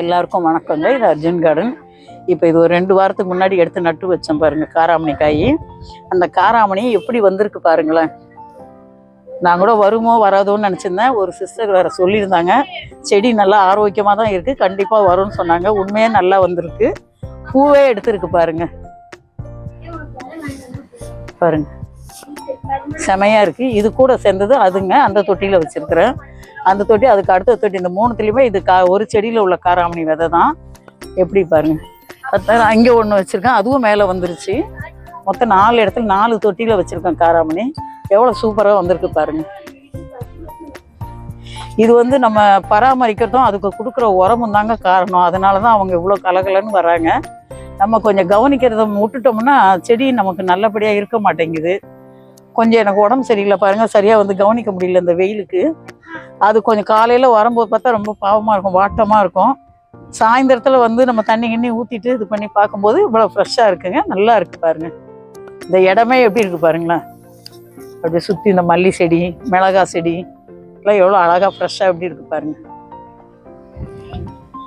எல்லாருக்கும் வணக்கங்க. இது அர்ஜுன் கார்டன். இப்போ இது ஒரு 2 வாரத்துக்கு முன்னாடி எடுத்து நட்டு வச்சேன் பாருங்கள் காராமணி காய். அந்த காராமணி எப்படி வந்திருக்கு பாருங்களேன். நான் கூட வருமோ வராதோன்னு நினச்சிருந்தேன். ஒரு சிஸ்டர் வேறு சொல்லியிருந்தாங்க செடி நல்லா ஆரோக்கியமாக தான் இருக்குது, கண்டிப்பாக வரும்னு சொன்னாங்க. உண்மையே நல்லா வந்திருக்கு, பூவே எடுத்துருக்கு பாருங்க. பாருங்க செமையாக இருக்குது. இது கூட சேர்ந்தது அதுங்க, அந்த தொட்டியில் வச்சுருக்கிறேன். அந்த தொட்டி, அதுக்கு அடுத்த தொட்டி, இந்த 3த்துலேயுமே இது ஒரு செடியில் உள்ள காராமணி விதை தான். எப்படி பாருங்கள். அங்கே ஒன்று வச்சுருக்கேன், அதுவும் மேலே வந்துருச்சு. மொத்தம் 4 இடத்துல 4 தொட்டியில் வச்சுருக்கேன் காராமணி. எவ்வளோ சூப்பராக வந்திருக்கு பாருங்கள். இது வந்து நம்ம பராமரிக்கிறதும் அதுக்கு கொடுக்குற உரமும் தாங்க காரணம். அதனால தான் அவங்க இவ்வளோ கலகலன்னு வராங்க. நம்ம கொஞ்சம் கவனிக்கிறத விட்டுட்டோம்னா செடி நமக்கு நல்லபடியாக இருக்க மாட்டேங்குது. கொஞ்சம் எனக்கு உடம்பு சரியில்லை பாருங்கள், சரியாக வந்து கவனிக்க முடியல இந்த வெயிலுக்கு. அது கொஞ்சம் காலையில் வரும்போது பார்த்தா ரொம்ப பாவமாக இருக்கும், வாட்டமாக இருக்கும். சாயந்தரத்தில் வந்து நம்ம தண்ணி கிண்ணி ஊற்றிட்டு இது பண்ணி பார்க்கும்போது இவ்வளோ ஃப்ரெஷ்ஷாக இருக்குங்க, நல்லா இருக்குது பாருங்கள். இந்த இடமே எப்படி இருக்குது பாருங்களேன். அப்படியே சுற்றி இந்த மல்லி செடி, மிளகா செடி எல்லாம் எவ்வளோ அழகாக ஃப்ரெஷ்ஷாக எப்படி இருக்குது பாருங்கள்.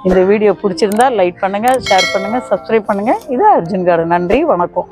இந்த வீடியோ பிடிச்சிருந்தா லைக் பண்ணுங்கள், ஷேர் பண்ணுங்கள், சப்ஸ்கிரைப் பண்ணுங்கள். இது அர்ஜுன் கார்டன். நன்றி, வணக்கம்.